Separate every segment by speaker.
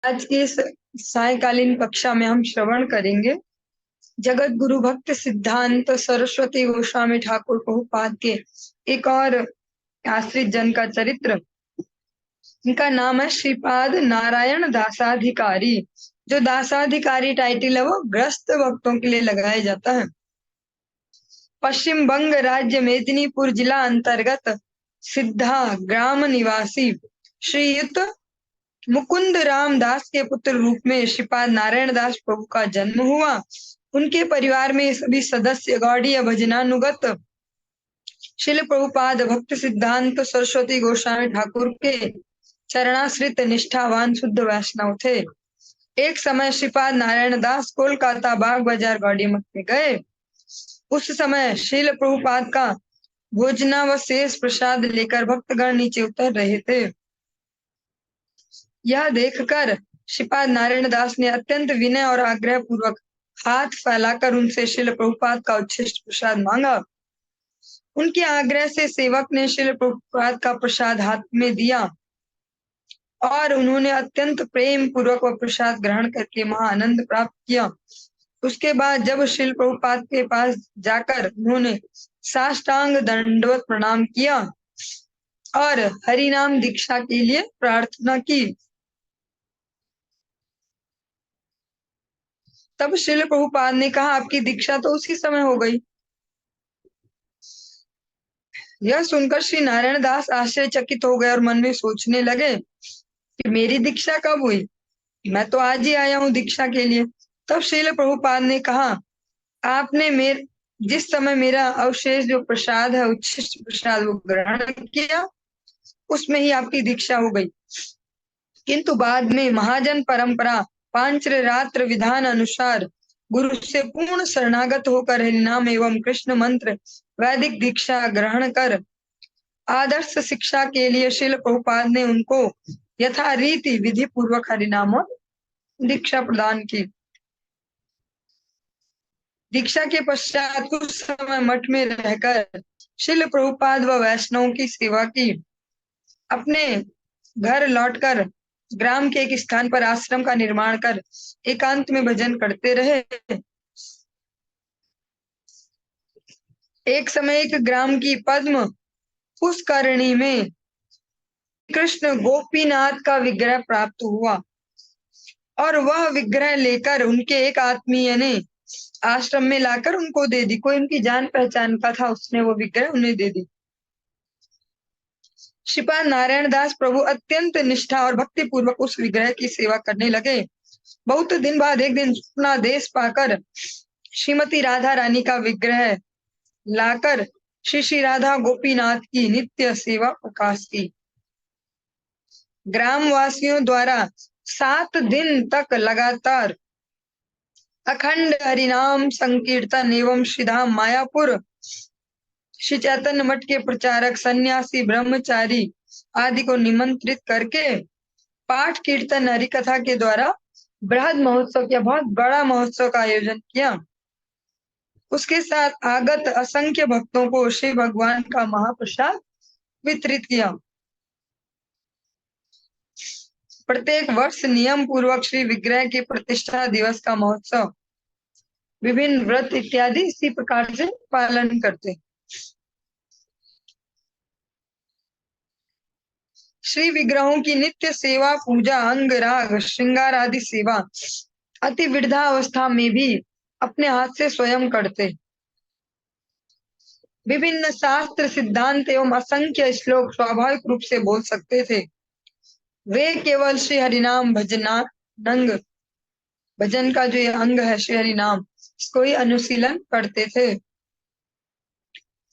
Speaker 1: आज की इस सायकालीन कक्षा में हम श्रवण करेंगे जगत गुरु भक्त सिद्धांत सरस्वती गोस्वामी ठाकुर प्रभुपाद के एक और आश्रित जन का चरित्र। इनका नाम है श्रीपाद नारायण दासाधिकारी। जो दासाधिकारी टाइटल है वो ग्रस्त भक्तों के लिए लगाया जाता है। पश्चिम बंग राज्य मेदिनीपुर जिला अंतर्गत सिद्धा ग्राम निवासी श्रीयुत मुकुंद राम दास के पुत्र रूप में श्रीपाद नारायण दास प्रभु का जन्म हुआ। उनके परिवार में सभी सदस्य गौड़ीय भजनानुगत शिल प्रभुपाद भक्त सिद्धांत सरस्वती गोस्वामी ठाकुर के चरणाश्रित निष्ठावान शुद्ध वैष्णव थे। एक समय श्रीपाद नारायण दास कोलकाता बाग बाजार गौड़ी मठ में गए। उस समय शिल प्रभुपाद का भोजनावशेष प्रसाद लेकर भक्तगण नीचे उतर रहे थे। यह देखकर श्रीपाद नारायण दास ने अत्यंत विनय और आग्रह पूर्वक हाथ फैलाकर उनसे शिल प्रभुपाद का उच्छिष्ट प्रसाद मांगा। उनके आग्रह से सेवक ने शिल प्रभुपाद का प्रसाद हाथ में दिया और उन्होंने अत्यंत प्रेम पूर्वक वह प्रसाद ग्रहण करके महाआनंद प्राप्त किया। उसके बाद जब शिल प्रभुपाद के पास जाकर उन्होंने साष्टांग दंडवत प्रणाम किया और हरिनाम दीक्षा के लिए प्रार्थना की, तब श्रील प्रभुपाद ने कहा, आपकी दीक्षा तो उसी समय हो गई। यह सुनकर श्री नारायण दास आश्चर्यचकित हो गए और मन में सोचने लगे कि मेरी दीक्षा कब हुई, मैं तो आज ही आया हूँ दीक्षा के लिए। तब श्रील प्रभुपाद ने कहा, आपने जिस समय मेरा अवशेष जो प्रसाद है उच्छिष्ट प्रसाद वो ग्रहण किया उसमें ही आपकी दीक्षा हो गई, किंतु बाद में महाजन परंपरा पांचर रात्र विधान अनुसार गुरु से पूर्ण शरणागत होकर हरिनाम एवं कृष्ण मंत्र वैदिक दीक्षा ग्रहण कर आदर्श शिक्षा के लिए श्रील प्रभुपाद ने उनको यथारीति विधि पूर्वक हरिनाम दीक्षा प्रदान की। दीक्षा के पश्चात कुछ समय मठ में रहकर श्रील प्रभुपाद व वैष्णव की सेवा की। अपने घर लौटकर ग्राम के एक स्थान पर आश्रम का निर्माण कर एकांत में भजन करते रहे। एक समय एक ग्राम की पद्म पुष्करणी में कृष्ण गोपीनाथ का विग्रह प्राप्त हुआ और वह विग्रह लेकर उनके एक आत्मीय ने आश्रम में लाकर उनको दे दी। कोई उनकी जान पहचान का था, उसने वो विग्रह उन्हें दे दी। श्रीपाद नारायण दास प्रभु अत्यंत निष्ठा और भक्ति पूर्वक उस विग्रह की सेवा करने लगे। बहुत दिन बाद एक दिन अपना देश पाकर श्रीमती राधा रानी का विग्रह लाकर श्री श्री राधा गोपीनाथ की नित्य सेवा प्रकाश की। ग्रामवासियों द्वारा 7 दिन तक लगातार अखंड हरिनाम संकीर्तन एवं श्रीधाम मायापुर श्री चैतन्य मठ के प्रचारक सन्यासी ब्रह्मचारी आदि को निमंत्रित करके पाठ कीर्तन हरिकथा के द्वारा बृहद महोत्सव किया, बहुत बड़ा महोत्सव का आयोजन किया। उसके साथ आगत असंख्य भक्तों को श्री भगवान का महाप्रसाद वितरित किया। प्रत्येक वर्ष नियम पूर्वक श्री विग्रह के प्रतिष्ठा दिवस का महोत्सव विभिन्न व्रत इत्यादि इसी प्रकार से पालन करते। श्री विग्रहों की नित्य सेवा पूजा अंग राग श्रृंगार आदि सेवा अति वृद्धावस्था में भी अपने हाथ से स्वयं करते। विभिन्न शास्त्र सिद्धांत एवं असंख्य श्लोक स्वाभाविक रूप से बोल सकते थे। वे केवल श्री हरिनाम भजन का जो ये अंग है श्री हरिनाम, इसको ही अनुशीलन करते थे।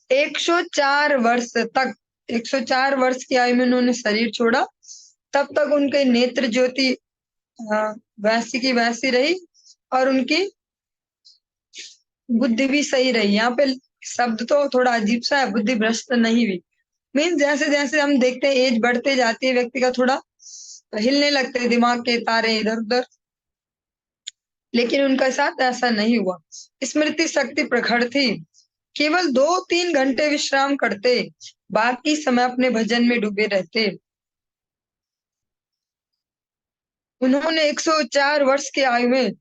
Speaker 1: 104 वर्ष की आयु में उन्होंने शरीर छोड़ा। तब तक उनके नेत्र ज्योति वैसी की वैसी रही और उनकी बुद्धि भी सही रही। यहाँ पे शब्द तो थोड़ा अजीब सा है, बुद्धि भ्रष्ट नहीं हुई। मीन्स जैसे जैसे हम देखते हैं एज बढ़ते जाती है, व्यक्ति का थोड़ा हिलने लगते हैं दिमाग के तारे इधर उधर, लेकिन उनका साथ ऐसा नहीं हुआ। स्मृति शक्ति प्रखर थी। केवल 2-3 घंटे विश्राम करते, बाकी समय अपने भजन में डूबे रहते। उन्होंने 104 वर्ष की आयु में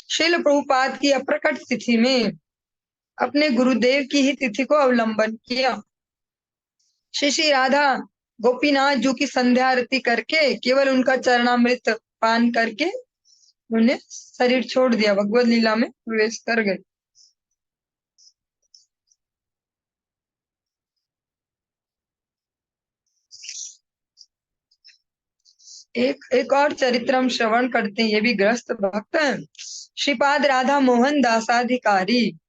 Speaker 1: श्रील प्रभुपाद की अप्रकट तिथि में अपने गुरुदेव की ही तिथि को अवलंबन किया। श्री श्री राधा गोपीनाथ जी की संध्या आरती करके केवल उनका चरणामृत पान करके उन्हें शरीर छोड़ दिया, भगवत लीला में प्रवेश कर गए। एक और चरित्र हम श्रवण करते हैं, ये भी ग्रस्त भक्त हैं। श्रीपाद राधा मोहन दासाधिकारी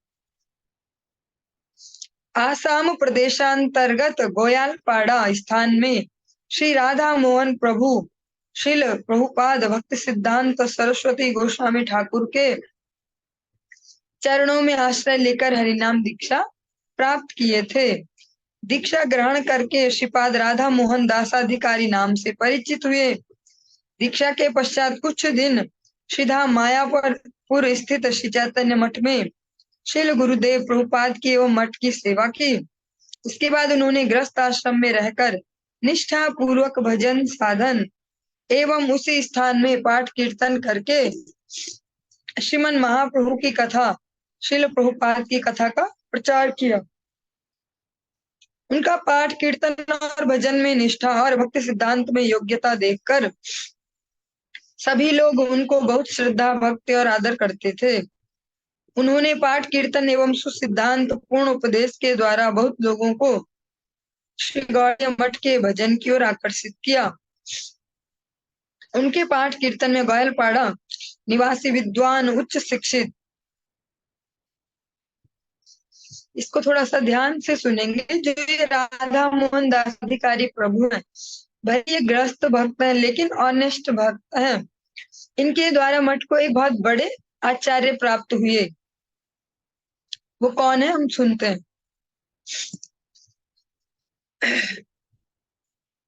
Speaker 1: आसाम प्रदेशांतर्गत गोयालपाड़ा स्थान में श्री राधा मोहन प्रभु श्रील प्रभुपाद भक्ति सिद्धांत सरस्वती गोस्वामी ठाकुर के चरणों में आश्रय लेकर हरिनाम दीक्षा प्राप्त किए थे। दीक्षा ग्रहण करके श्रीपाद राधा मोहन दासाधिकारी नाम से परिचित हुए। दीक्षा के पश्चात कुछ दिन सीधा मायापुर स्थित श्री चैतन्य मठ में श्रील गुरुदेव प्रभुपाद की एवं मठ की सेवा की। इसके बाद उन्होंने गृहस्थ आश्रम में रहकर निष्ठा पूर्वक भजन साधन एवं उसी स्थान में पाठ कीर्तन करके श्रीमन महाप्रभु की कथा, श्रील प्रभुपाद की कथा का प्रचार किया। उनका पाठ कीर्तन और भजन में निष्ठा और भक्ति सिद्धांत में योग्यता देखकर सभी लोग उनको बहुत श्रद्धा भक्ति और आदर करते थे। उन्होंने पाठ कीर्तन एवं सुसिद्धांत पूर्ण उपदेश के द्वारा बहुत लोगों को श्री गौड़ीय मठ के भजन की ओर आकर्षित किया। उनके पाठ कीर्तन में गोयलपाड़ा निवासी विद्वान उच्च शिक्षित, इसको थोड़ा सा ध्यान से सुनेंगे, जो ये राधा मोहन दास अधिकारी प्रभु हैं, भाई ये ग्रस्त भक्त हैं लेकिन ऑनेस्ट भक्त हैं। इनके द्वारा मठ को एक बहुत बड़े आचार्य प्राप्त हुए। वो कौन है हम सुनते हैं।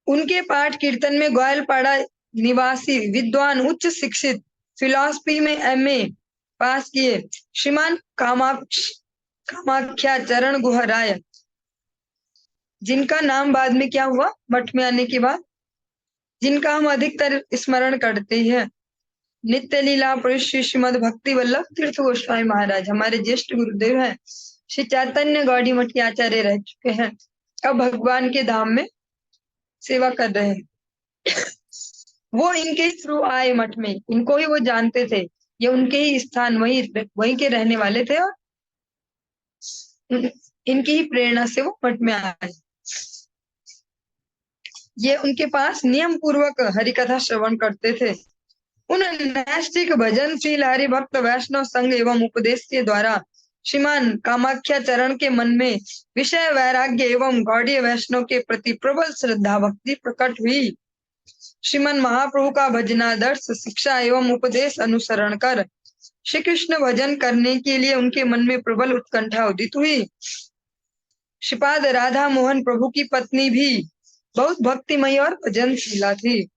Speaker 1: उनके पाठ कीर्तन में गोयलपाड़ा निवासी विद्वान उच्च शिक्षित फिलॉसफी में एमए पास किए श्रीमान कामाख्या चरण गुहराय, जिनका नाम बाद में क्या हुआ मठ में आने के बाद, जिनका हम अधिकतर स्मरण करते हैं, नित्य लीला पुरुष श्री श्रीमद भक्ति वल्लभ तीर्थ गोस्वामी महाराज हमारे ज्येष्ठ गुरुदेव हैं। श्री चैतन्य गौड़ी मठ के आचार्य रह चुके हैं, अब भगवान के धाम में सेवा कर रहे हैं। वो इनके थ्रू आए मठ में, इनको ही वो जानते थे, ये उनके ही स्थान वहीं के रहने वाले थे और इनकी ही प्रेरणा से वो मठ में आए। ये उनके पास नियम पूर्वक हरिकथा श्रवण करते थे। उन नैष्ठिक भजनशील हरिभक्त वैष्णव संघ एवं उपदेश के द्वारा श्रीमान कामाख्या चरण के मन में विषय वैराग्य एवं गौड़ीय वैष्णव के प्रति प्रबल श्रद्धा भक्ति प्रकट हुई। श्रीमन महाप्रभु का भजनादर्श शिक्षा एवं उपदेश अनुसरण कर श्री कृष्ण भजन करने के लिए उनके मन में प्रबल उत्कंठा उदित हुई। श्रीपाद राधा मोहन प्रभु की पत्नी भी बहुत भक्तिमयी और भजनशीला थी।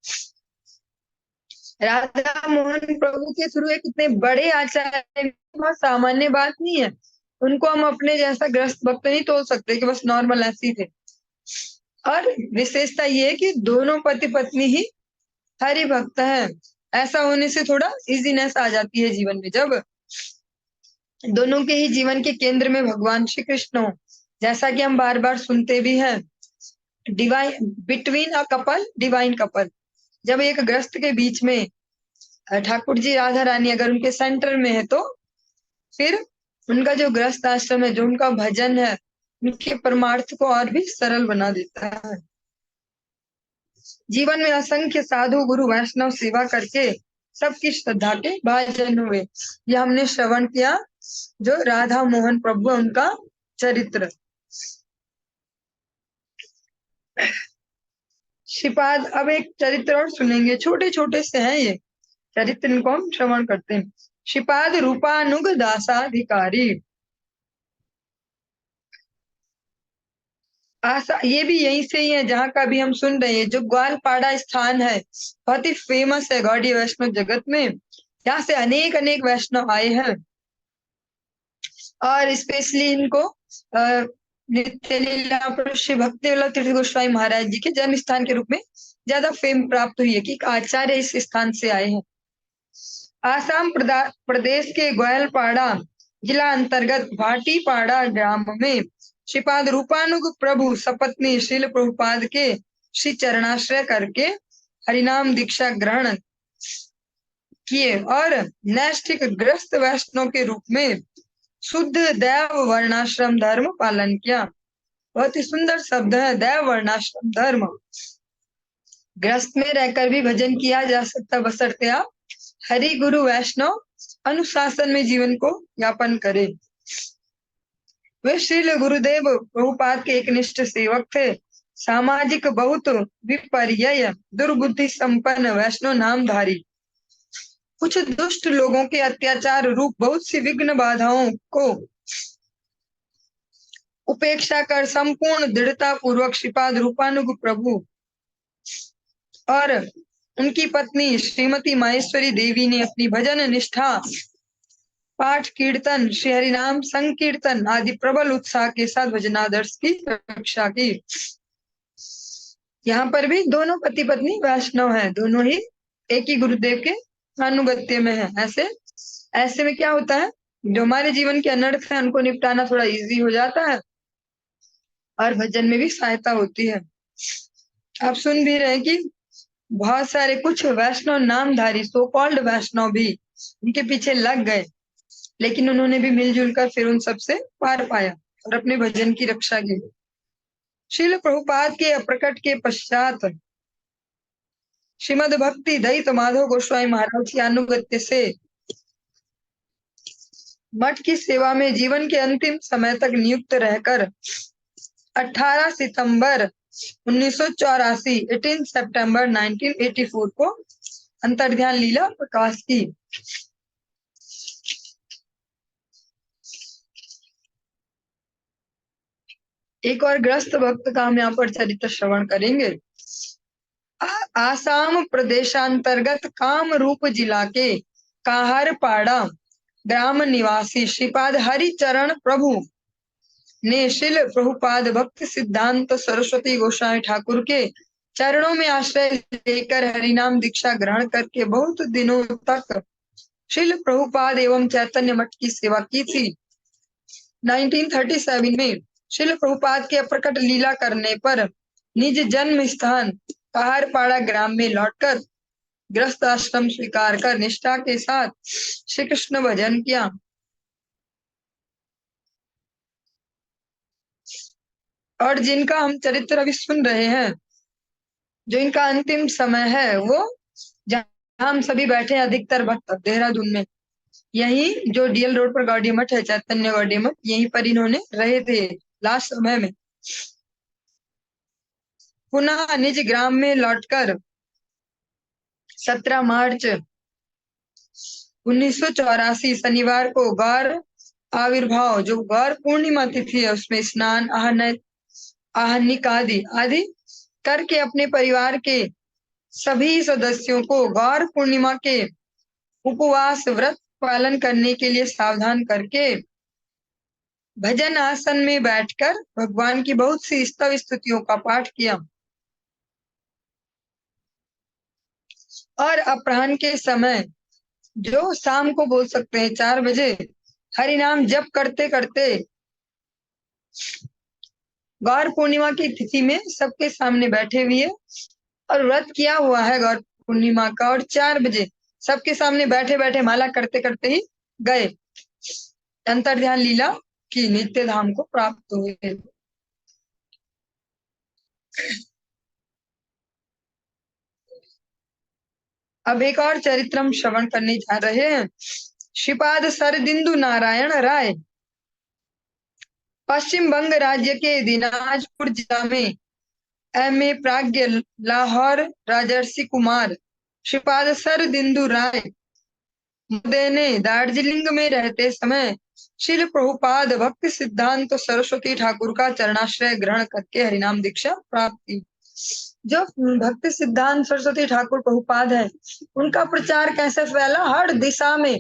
Speaker 1: राधा मोहन प्रभु के थ्रू एक इतने बड़े आचार्य बहुत सामान्य बात नहीं है। उनको हम अपने जैसा ग्रस्त भक्त नहीं तोल सकते कि बस नॉर्मल ऐसी थे। और विशेषता ये है कि दोनों पति पत्नी ही हरि भक्त हैं। ऐसा होने से थोड़ा इजीनेस आ जाती है जीवन में, जब दोनों के ही जीवन के केंद्र में भगवान श्री कृष्ण हो। जैसा कि हम बार बार सुनते भी हैं, divine between a couple divine couple, जब एक ग्रस्त के बीच में ठाकुर जी राधा रानी अगर उनके सेंटर में है, तो फिर उनका जो ग्रस्त आश्रम है, जो उनका भजन है, उनके परमार्थ को और भी सरल बना देता है। जीवन में असंख्य साधु गुरु वैष्णव सेवा करके सबकी श्रद्धा के भाजन हुए। यह हमने श्रवण किया जो राधा मोहन प्रभु उनका चरित्र। श्रीपाद अब एक चरित्र और सुनेंगे, छोटे छोटे से हैं ये चरित्र, इनको हम श्रवण करते हैं। श्रीपाद रूपानुग दासाधिकारी आशा, ये भी यहीं से ही है जहाँ का भी हम सुन रहे हैं। जो ग्वालपाड़ा स्थान है बहुत ही फेमस है गौड़ीय वैष्णव जगत में। यहाँ से अनेक अनेक वैष्णव आए हैं और स्पेशली इनको नित्य लीला श्री भक्ति वल्लभ तीर्थ गोस्वामी महाराज जी के जन्म स्थान के रूप में ज्यादा फेम प्राप्त हुई है कि एक आचार्य इस स्थान से आए हैं। आसाम प्रदेश के ग्वालपाड़ा जिला अंतर्गत भाटीपाड़ा ग्राम में श्रीपाद रूपानुग प्रभु सपत्नी श्रील प्रभुपाद के श्री चरणाश्रय करके हरिनाम दीक्षा ग्रहण किए और नैष्ठिक ग्रस्त वैष्णव के रूप में शुद्ध दैव वर्णाश्रम धर्म पालन किया। बहुत ही सुंदर शब्द है, दैव वर्णाश्रम धर्म। ग्रस्त में रहकर भी भजन किया जा सकता, बशर्ते आप हरि गुरु वैष्णव अनुशासन में जीवन को यापन करें। वे श्रील गुरुदेव प्रभुपाद के एकनिष्ठ सेवक थे। सामाजिक बहुत विपर्यय दुर्बुद्धि संपन्न वैष्णव नामधारी, कुछ दुष्ट लोगों के अत्याचार रूप बहुत सी विघ्न बाधाओं को उपेक्षा कर संपूर्ण दृढ़ता पूर्वक श्रीपाद रूपानुग प्रभु और उनकी पत्नी श्रीमती माहेश्वरी देवी ने अपनी भजन निष्ठा, पाठ कीर्तन, श्री हरिनाम संकीर्तन आदि प्रबल उत्साह के साथ भजनादर्श की रक्षा की। यहाँ पर भी दोनों पति पत्नी वैष्णव हैं, दोनों ही एक ही गुरुदेव के अनुगत्य में है। ऐसे में क्या होता है, जो हमारे जीवन के अनर्थ है उनको निपटाना थोड़ा इजी हो जाता है और भजन में भी सहायता होती है। आप सुन भी रहे कि बहुत सारे कुछ वैष्णव नामधारी सो कॉल्ड वैष्णव भी उनके पीछे लग गए, लेकिन उन्होंने भी मिलजुल कर फिर उन सबसे पार पाया और अपने भजन की रक्षा की। श्रील प्रभुपाद के प्रकट के पश्चात श्रीमद भक्ति दयित माधव गोस्वामी महाराज की अनुगत्य से मठ की सेवा में जीवन के अंतिम समय तक नियुक्त रहकर 18 सितंबर 1984 18 सितंबर 1984 को अंतर्ध्यान लीला प्रकाश की। एक और ग्रस्त भक्त का हम यहाँ पर चरित्र श्रवण करेंगे। आसाम प्रदेशांतर्गत कामरूप जिला के काहरपाड़ा ग्राम निवासी श्रीपाद हरिचरण प्रभु ने श्रील प्रभुपाद भक्त सिद्धांत सरस्वती गोस्वामी ठाकुर के चरणों में आश्रय लेकर हरिनाम दीक्षा ग्रहण करके बहुत दिनों तक श्रील प्रभुपाद एवं चैतन्य मठ की सेवा की थी। 1937 में श्रील प्रभुपाद के अप्रकट लीला करने पर निज जन्म स्थान काहरपाड़ा ग्राम में लौटकर गृहस्थ आश्रम स्वीकार कर निष्ठा के साथ श्री कृष्ण भजन किया। और जिनका हम चरित्र अभी सुन रहे हैं, जो इनका अंतिम समय है, वो जहाँ हम सभी बैठे हैं अधिकतर भक्त देहरादून में, यही जो डीएल रोड पर गौड़िया मठ है, चैतन्य गौड़िया मठ, यहीं पर इन्होंने रहे थे लास्ट समय में। पुनः निज ग्राम में लौटकर 17 मार्च 1984 शनिवार को गौर आविर्भाव, जो गौर पूर्णिमा तिथि है, उसमें स्नान आहनिक आदि करके अपने परिवार के सभी सदस्यों को गौर पूर्णिमा के उपवास व्रत पालन करने के लिए सावधान करके भजन आसन में बैठकर भगवान की बहुत सी स्तव स्तुतियों का पाठ किया और अपराह्न के समय, जो शाम को बोल सकते हैं 4 बजे, हरि नाम जप करते करते गौर पूर्णिमा की तिथि में सबके सामने बैठे हुए और व्रत किया हुआ है गौर पूर्णिमा का, और 4 बजे सबके सामने बैठे बैठे माला करते करते ही गए, अंतर्ध्यान लीला की नित्य धाम को प्राप्त हुए। अब एक और चरित्र हम श्रवण करने जा रहे हैं। श्रीपाद सरदिंदु नारायण राय पश्चिम बंग राज्य के दिनाजपुर जिला में एम.ए. प्राज्ञ, लाहौर राजर्षि कुमार श्रीपाद सरदिंदु राय ने दार्जिलिंग में रहते समय श्री प्रभुपाद भक्ति सिद्धांत सरस्वती ठाकुर का चरणाश्रय ग्रहण करके हरिनाम दीक्षा प्राप्त की। जो भक्ति सिद्धांत सरस्वती ठाकुर प्रभुपाद है, उनका प्रचार कैसे फैला हर दिशा में।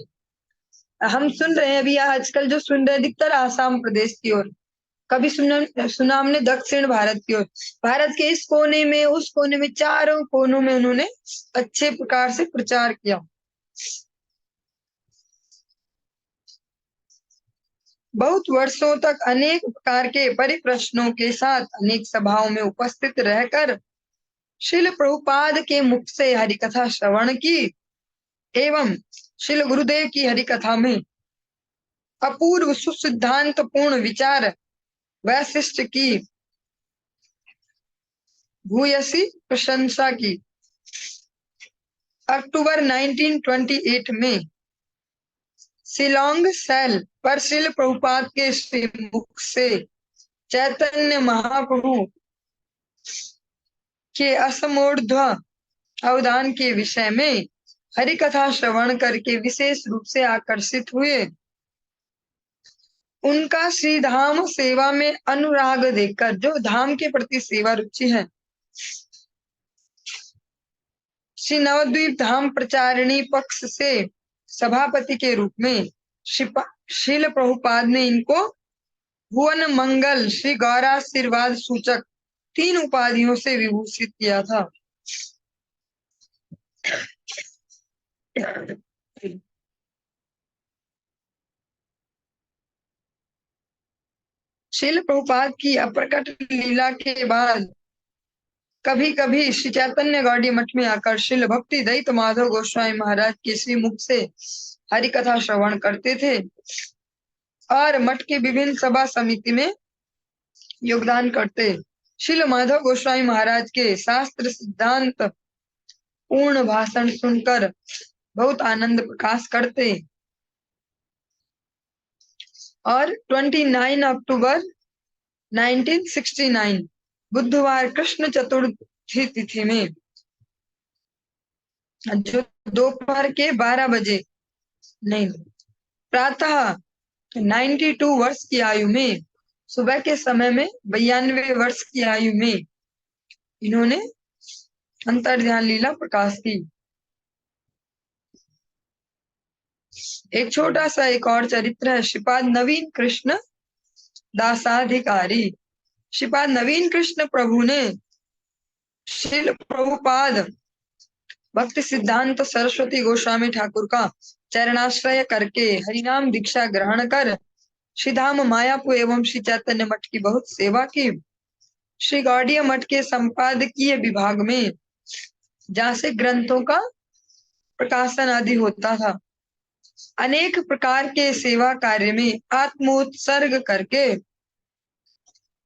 Speaker 1: हम सुन रहे हैं अभी आजकल जो सुन रहे अधिकतर आसाम प्रदेश की ओर, कभी सुना सुना हमने दक्षिण भारत की ओर, भारत के इस कोने में उस कोने में चारों कोनों में उन्होंने अच्छे प्रकार से प्रचार किया। बहुत वर्षों तक अनेक प्रकार के परिप्रश्नों के साथ अनेक सभाओं में उपस्थित रहकर श्रील प्रभुपाद के मुख से हरिकथा श्रवण की एवं श्रील गुरुदेव की हरिकथा में अपूर्व सुसिद्धांत पूर्ण विचार वैशिष्ट की भूयसी प्रशंसा की। अक्टूबर 1928 में शिलोंग सेल पर श्रील प्रभुपाद के श्रीमुख से चैतन्य महाप्रभु के असमोर्ध्व अवदान के विषय में हरिकथा श्रवण करके विशेष रूप से आकर्षित हुए। उनका श्री धाम सेवा में अनुराग देखकर, जो धाम के प्रति सेवा रुचि है, श्री नवद्वीप धाम प्रचारिणी पक्ष से सभापति के रूप में श्रील प्रभुपाद ने इनको भुवन मंगल श्री गौराशीर्वाद सूचक 3 उपाधियों से विभूषित किया था। श्रील प्रभुपाद की अप्रकट लीला के बाद कभी कभी श्री चैतन्य गौड़ी मठ में आकर श्रील भक्ति दयित माधव गोस्वामी महाराज के श्री मुख से हरिकथा श्रवण करते थे और मठ के विभिन्न सभा समिति में योगदान करते। श्रील माधव गोस्वामी महाराज के शास्त्र सिद्धांत पूर्ण भाषण सुनकर बहुत आनंद प्रकाश करते और 29 अक्टूबर 1969 बुधवार कृष्ण चतुर्थी तिथि में, जो दोपहर के 12 बजे नहीं, प्रातः 92 वर्ष की आयु में, सुबह के समय में 92 वर्ष की आयु में इन्होंने अंतर्ध्यान लीला प्रकाश की। एक छोटा सा एक और चरित्र है, श्रीपाद नवीन कृष्ण दासाधिकारी। श्रीपाद नवीन कृष्ण प्रभु ने श्रील प्रभुपाद भक्ति सिद्धांत सरस्वती गोस्वामी ठाकुर का चरणाश्रय करके हरिनाम दीक्षा ग्रहण कर श्रीधाम मायापुर एवं श्री चैतन्य मठ की बहुत सेवा की। श्री गौड़ीय मठ के संपादकीय विभाग में, जहाँ से ग्रंथों का प्रकाशन आदि होता था, अनेक प्रकार के सेवा कार्य में आत्मोत्सर्ग करके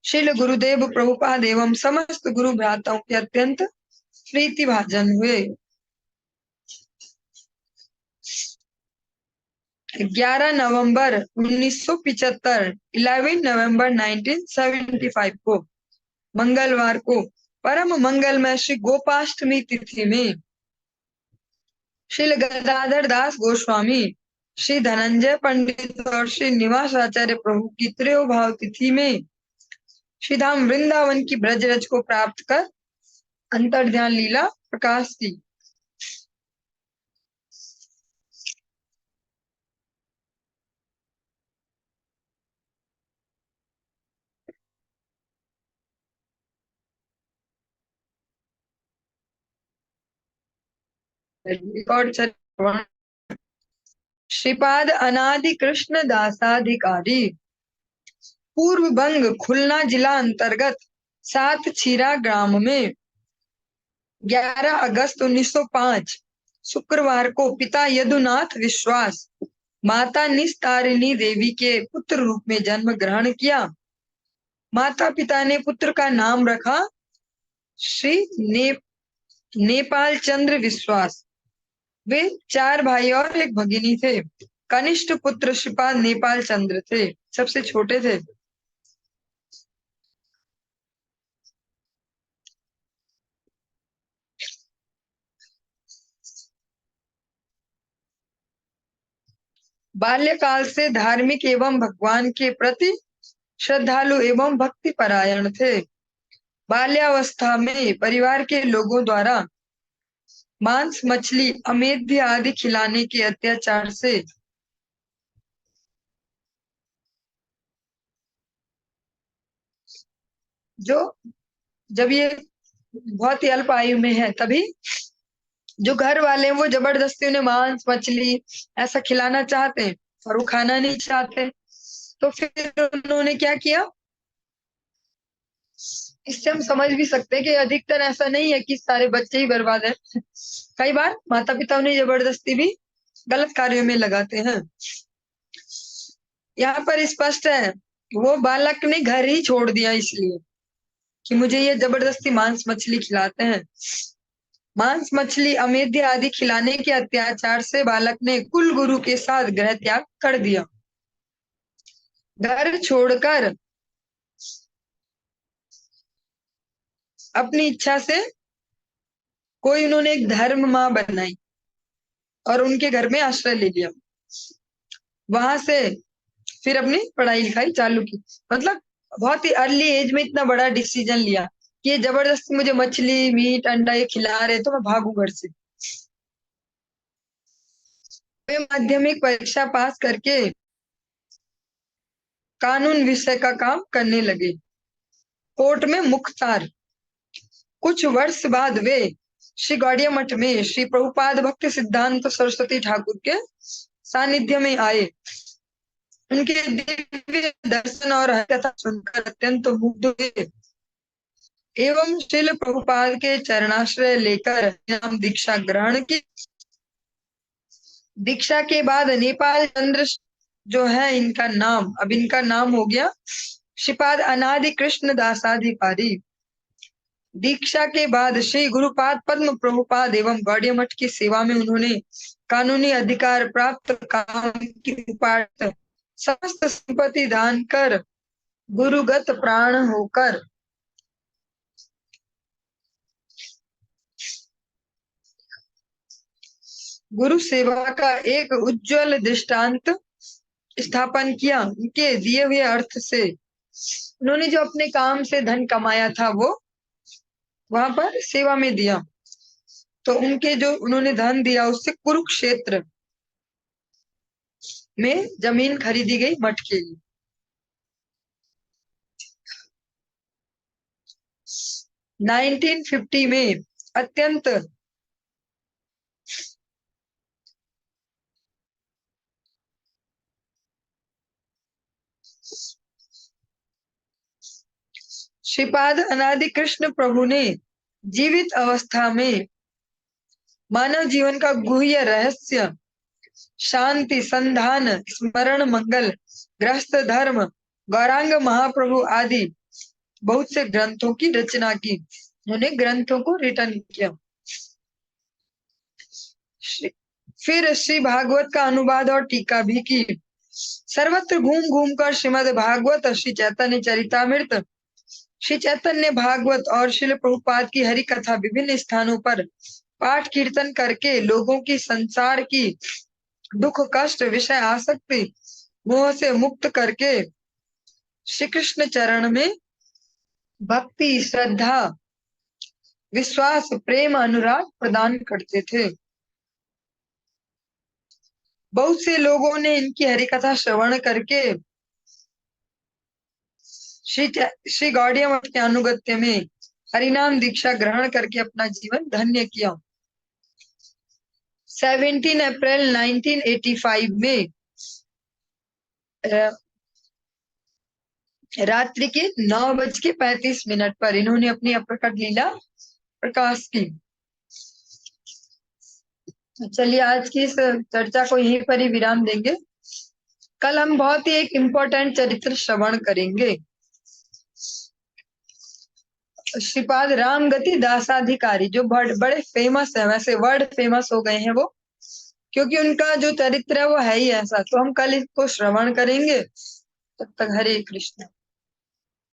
Speaker 1: श्रील गुरुदेव प्रभुपाद एवं समस्त गुरु भ्राताओं के अत्यंत प्रीति भाजन हुए। 11 नवंबर 1975, 11 नवंबर 1975 को मंगलवार को परम मंगलमय श्री गोपाष्टमी तिथि में श्री गदाधर दास गोस्वामी, श्री धनंजय पंडित और श्री निवास आचार्य प्रभु की त्रयोभाव तिथि में श्रीधाम वृंदावन की ब्रजरज को प्राप्त कर अंतर्ध्यान लीला प्रकाश की। श्रीपाद अनादि कृष्ण दासाधिकारी, पूर्व बंग खुलना जिला अंतर्गत सात छीरा ग्राम में 11 अगस्त 1905 शुक्रवार को पिता यदुनाथ विश्वास, माता निस्तारिणी देवी के पुत्र रूप में जन्म ग्रहण किया। माता पिता ने पुत्र का नाम रखा श्री नेपाल चंद्र विश्वास। वे 4 भाई और एक भगिनी थे। कनिष्ठ पुत्र श्रीपाद नेपाल चंद्र थे, सबसे छोटे थे। बाल्यकाल से धार्मिक एवं भगवान के प्रति श्रद्धालु एवं भक्ति परायण थे। बाल्यावस्था में परिवार के लोगों द्वारा मांस मछली अमेध्य आदि खिलाने के अत्याचार से जो जब ये बहुत ही अल्प आयु में है, तभी जो घर वाले हैं वो जबरदस्ती उन्हें मांस मछली ऐसा खिलाना चाहते हैं और वो खाना नहीं चाहते। तो फिर उन्होंने क्या किया, इससे हम समझ भी सकते हैं कि अधिकतर ऐसा नहीं है कि सारे बच्चे ही बर्बाद है। कई बार माता पिता उन्हें जबरदस्ती भी गलत कार्यों में लगाते हैं। यहाँ पर स्पष्ट है, वो बालक ने घर ही छोड़ दिया इसलिए कि मुझे ये जबरदस्ती मांस मछली खिलाते हैं। मांस मछली अमेध्य आदि खिलाने के अत्याचार से बालक ने कुल गुरु के साथ गृह त्याग कर दिया। घर छोड़कर अपनी इच्छा से कोई उन्होंने एक धर्म माँ बनाई और उनके घर में आश्रय ले लिया। वहां से फिर अपनी पढ़ाई लिखाई चालू की। मतलब बहुत ही अर्ली एज में इतना बड़ा डिसीजन लिया कि ये जबरदस्ती मुझे मछली मीट अंडा ये खिला रहे तो मैं भागू घर से। वे माध्यमिक परीक्षा पास करके कानून विषय का काम करने लगे, कोर्ट में मुख्तार। कुछ वर्ष बाद वे श्री गौड़िया मठ में श्री प्रभुपाद भक्ति सिद्धांत सरस्वती ठाकुर के सानिध्य में आए। उनके दिव्य दर्शन और कथा सुनकर अत्यंत मुग्ध हुए एवं श्रील प्रभुपाद के चरणाश्रय लेकर नाम दीक्षा ग्रहण की। दीक्षा के बाद नेपाल चंद्र जो है इनका नाम, अब इनका नाम हो गया श्रीपाद अनादि कृष्ण दासाधिकारी। दीक्षा के बाद श्री गुरुपाद पद्म प्रभुपाद एवं गौड़िया मठ की सेवा में उन्होंने कानूनी अधिकार प्राप्त, काम की उपार्जित समस्त संपत्ति दान कर गुरुगत प्राण होकर गुरु सेवा का एक उज्जवल दृष्टांत स्थापन किया। उनके दिए हुए अर्थ से उन्होंने जो अपने काम से धन कमाया था वो वहां पर सेवा में दिया। तो उनके जो उन्होंने धन दिया उससे कुरुक्षेत्र में जमीन खरीदी गई मठ के लिए। 1950 में अत्यंत श्रीपाद अनादि कृष्ण प्रभु ने जीवित अवस्था में मानव जीवन का गुह्य रहस्य, शांति, संधान, स्मरण, मंगल, गृहस्थ धर्म, गौरांग महाप्रभु आदि बहुत से ग्रंथों की रचना की। उन्होंने ग्रंथों को रिटर्न किया। फिर श्री भागवत का अनुवाद और टीका भी की। सर्वत्र घूम घूम कर श्रीमद् भागवत, श्री चैतन्य चरितामृत, श्री चैतन्य भागवत और श्रील प्रभुपाद की हरि कथा विभिन्न स्थानों पर पाठ कीर्तन करके लोगों की संसार की दुख कष्ट विषय आसक्ति मोह से मुक्त करके श्री कृष्ण चरण में भक्ति, श्रद्धा, विश्वास, प्रेम, अनुराग प्रदान करते थे। बहुत से लोगों ने इनकी हरि कथा श्रवण करके श्री गौड़िया मठ के अनुगत्य में हरिनाम दीक्षा ग्रहण करके अपना जीवन धन्य किया। 17 अप्रैल 1985 में रात्रि के 9:35 पर इन्होंने अपनी अप्रकट लीला प्रकाश की। चलिए आज की इस चर्चा को यहीं पर ही विराम देंगे। कल हम बहुत ही एक इम्पोर्टेंट चरित्र श्रवण करेंगे। श्रीपाद रामगति दासाधिकारी जो बड़े फेमस है, वैसे वर्ल्ड फेमस हो गए हैं वो, क्योंकि उनका जो चरित्र है वो है ही ऐसा। तो हम कल इसको श्रवण करेंगे। तब तक हरे कृष्ण।